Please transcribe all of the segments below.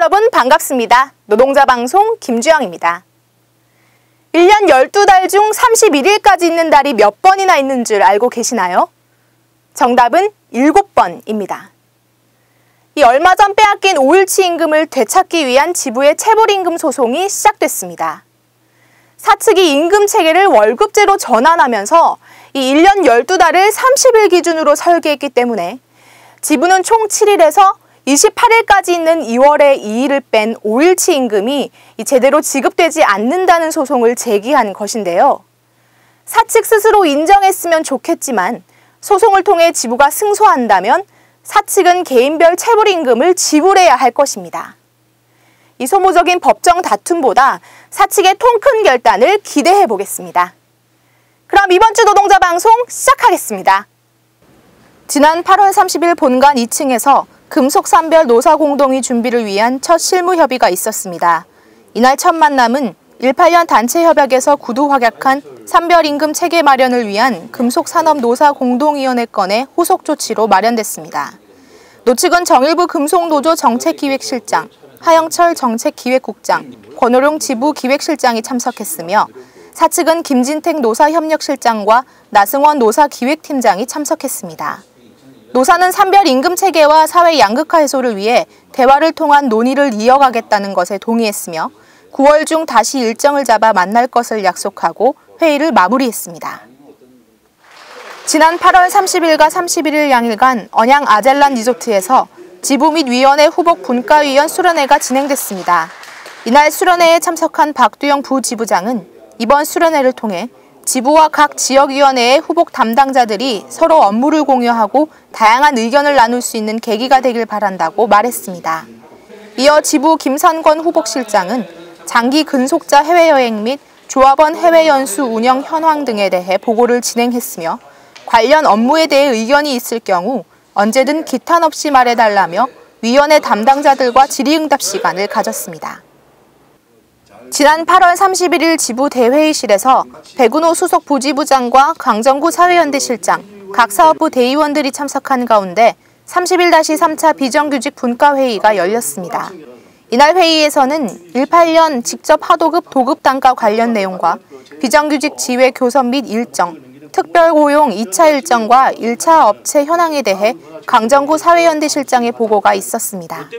여러분 반갑습니다. 노동자 방송 김주영입니다. 1년 12달 중 31일까지 있는 달이 몇 번이나 있는 줄 알고 계시나요? 정답은 7번입니다. 이 얼마 전 빼앗긴 5일치 임금을 되찾기 위한 지부의 체불임금 소송이 시작됐습니다. 사측이 임금 체계를 월급제로 전환하면서 이 1년 12달을 30일 기준으로 설계했기 때문에 지부는 총 7일에서 28일까지 있는 2월에 2일을 뺀 5일치 임금이 제대로 지급되지 않는다는 소송을 제기한 것인데요. 사측 스스로 인정했으면 좋겠지만 소송을 통해 지부가 승소한다면 사측은 개인별 체불임금을 지불해야 할 것입니다. 이 소모적인 법정 다툼보다 사측의 통 큰 결단을 기대해 보겠습니다. 그럼 이번 주 노동자 방송 시작하겠습니다. 지난 8월 30일 본관 2층에서 금속산별 노사공동의 준비를 위한 첫 실무협의가 있었습니다. 이날 첫 만남은 18년 단체협약에서 구두 확약한 산별임금 체계 마련을 위한 금속산업노사공동위원회 건의 후속 조치로 마련됐습니다. 노측은 정일부 금속노조 정책기획실장, 하영철 정책기획국장, 권호룡 지부기획실장이 참석했으며 사측은 김진택 노사협력실장과 나승원 노사기획팀장이 참석했습니다. 노사는 산별임금 체계와 사회 양극화 해소를 위해 대화를 통한 논의를 이어가겠다는 것에 동의했으며 9월 중 다시 일정을 잡아 만날 것을 약속하고 회의를 마무리했습니다. 지난 8월 30일과 31일 양일간 언양 아젤란 리조트에서 지부 및 위원회 후복 분과위원 수련회가 진행됐습니다. 이날 수련회에 참석한 박두영 부지부장은 이번 수련회를 통해 지부와 각 지역위원회의 후복 담당자들이 서로 업무를 공유하고 다양한 의견을 나눌 수 있는 계기가 되길 바란다고 말했습니다. 이어 지부 김선권 후복실장은 장기 근속자 해외여행 및 조합원 해외연수 운영 현황 등에 대해 보고를 진행했으며 관련 업무에 대해 의견이 있을 경우 언제든 기탄 없이 말해달라며 위원회 담당자들과 질의응답 시간을 가졌습니다. 지난 8월 31일 지부 대회의실에서 백운호 수석 부지부장과 강정구 사회연대 실장, 각 사업부 대의원들이 참석한 가운데 30일-3차 비정규직 분과회의가 열렸습니다. 이날 회의에서는 18년 직접 하도급 도급 단가 관련 내용과 비정규직 지회 교섭 및 일정, 특별 고용 2차 일정과 1차 업체 현황에 대해 강정구 사회연대 실장의 보고가 있었습니다.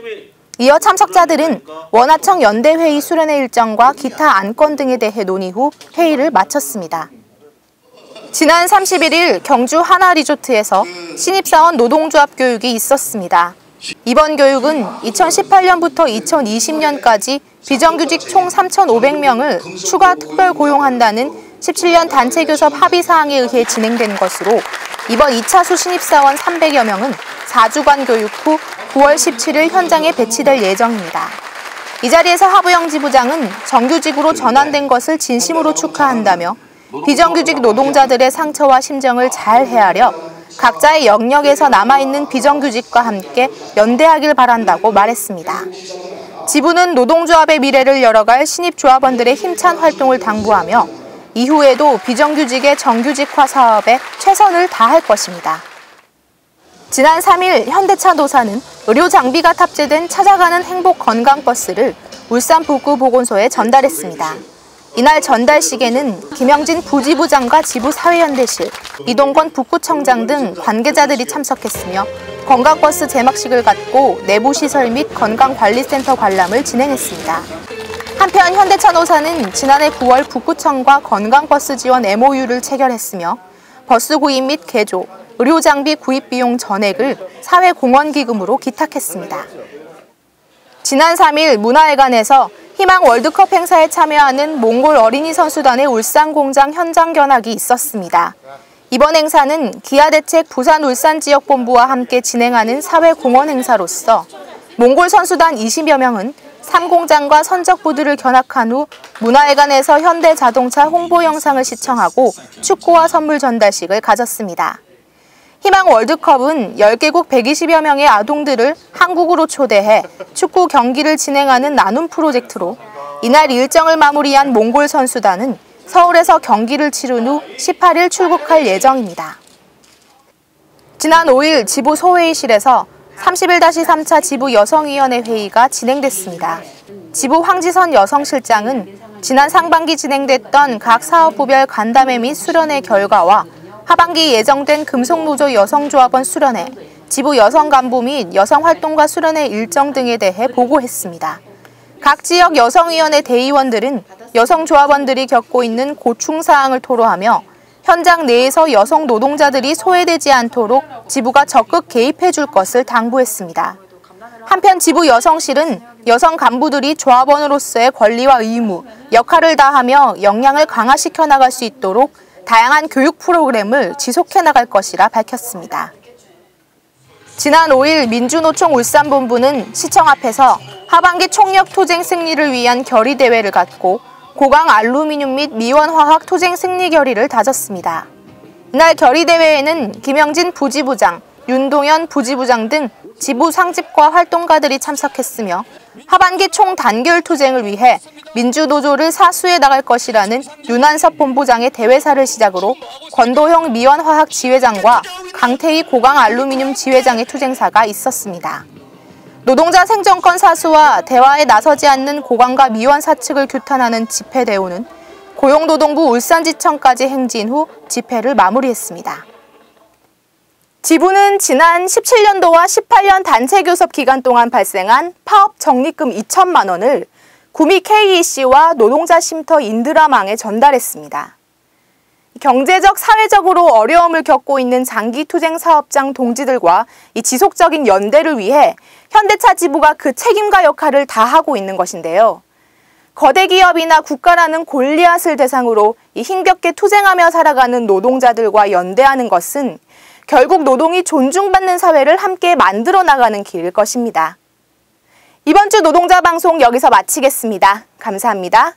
이어 참석자들은 원하청 연대회의 수련회 일정과 기타 안건 등에 대해 논의 후 회의를 마쳤습니다. 지난 31일 경주 하나리조트에서 신입사원 노동조합 교육이 있었습니다. 이번 교육은 2018년부터 2020년까지 비정규직 총 3,500명을 추가 특별 고용한다는 17년 단체교섭 합의사항에 의해 진행된 것으로 이번 2차 수 신입사원 300여 명은 4주간 교육 후 9월 17일 현장에 배치될 예정입니다. 이 자리에서 하부영 지부장은 정규직으로 전환된 것을 진심으로 축하한다며 비정규직 노동자들의 상처와 심정을 잘 헤아려 각자의 영역에서 남아있는 비정규직과 함께 연대하길 바란다고 말했습니다. 지부는 노동조합의 미래를 열어갈 신입조합원들의 힘찬 활동을 당부하며 이후에도 비정규직의 정규직화 사업에 최선을 다할 것입니다. 지난 3일 현대차 노사는 의료 장비가 탑재된 찾아가는 행복 건강버스를 울산 북구보건소에 전달했습니다. 이날 전달식에는 김영진 부지부장과 지부 사회연대실, 이동건 북구청장 등 관계자들이 참석했으며 건강버스 제막식을 갖고 내부시설 및 건강관리센터 관람을 진행했습니다. 한편 현대차 노사는 지난해 9월 북구청과 건강버스 지원 MOU를 체결했으며 버스 구입 및 개조, 의료장비 구입 비용 전액을 사회공헌기금으로 기탁했습니다. 지난 3일 문화회관에서 희망 월드컵 행사에 참여하는 몽골 어린이 선수단의 울산 공장 현장 견학이 있었습니다. 이번 행사는 기아대책 부산 울산 지역본부와 함께 진행하는 사회공헌 행사로서 몽골 선수단 20여 명은 3공장과 선적부들을 견학한 후 문화회관에서 현대자동차 홍보 영상을 시청하고 축구와 선물 전달식을 가졌습니다. 희망 월드컵은 10개국 120여 명의 아동들을 한국으로 초대해 축구 경기를 진행하는 나눔 프로젝트로 이날 일정을 마무리한 몽골 선수단은 서울에서 경기를 치른 후 18일 출국할 예정입니다. 지난 5일 지부 소회의실에서 31-3차 지부 여성위원회 회의가 진행됐습니다. 지부 황지선 여성실장은 지난 상반기 진행됐던 각 사업부별 간담회 및 수련회 결과와 하반기 예정된 금속노조 여성조합원 수련회, 지부 여성간부 및 여성활동가 수련회 일정 등에 대해 보고했습니다. 각 지역 여성위원회 대의원들은 여성조합원들이 겪고 있는 고충사항을 토로하며 현장 내에서 여성 노동자들이 소외되지 않도록 지부가 적극 개입해 줄 것을 당부했습니다. 한편 지부 여성실은 여성 간부들이 조합원으로서의 권리와 의무, 역할을 다하며 역량을 강화시켜 나갈 수 있도록 다양한 교육 프로그램을 지속해 나갈 것이라 밝혔습니다. 지난 5일 민주노총 울산본부는 시청 앞에서 하반기 총력 토쟁 승리를 위한 결의대회를 갖고 고강 알루미늄 및 미원화학 토쟁 승리 결의를 다졌습니다. 이날 결의대회에는 김영진 부지부장, 윤동현 부지부장 등 지부 상집과 활동가들이 참석했으며 하반기 총단결 투쟁을 위해 민주노조를 사수해 나갈 것이라는 윤한섭 본부장의 대회사를 시작으로 권도형 미원화학 지회장과 강태희 고강 알루미늄 지회장의 투쟁사가 있었습니다. 노동자 생존권 사수와 대화에 나서지 않는 고강과 미원 사측을 규탄하는 집회대우는 고용노동부 울산지청까지 행진 후 집회를 마무리했습니다. 지부는 지난 17년도와 18년 단체교섭 기간 동안 발생한 파업 적립금 2천만 원을 구미 KEC와 노동자 쉼터 인드라망에 전달했습니다. 경제적, 사회적으로 어려움을 겪고 있는 장기투쟁 사업장 동지들과 이 지속적인 연대를 위해 현대차 지부가 그 책임과 역할을 다하고 있는 것인데요. 거대 기업이나 국가라는 골리앗을 대상으로 이 힘겹게 투쟁하며 살아가는 노동자들과 연대하는 것은 결국 노동이 존중받는 사회를 함께 만들어 나가는 길일 것입니다. 이번 주 노동자 방송 여기서 마치겠습니다. 감사합니다.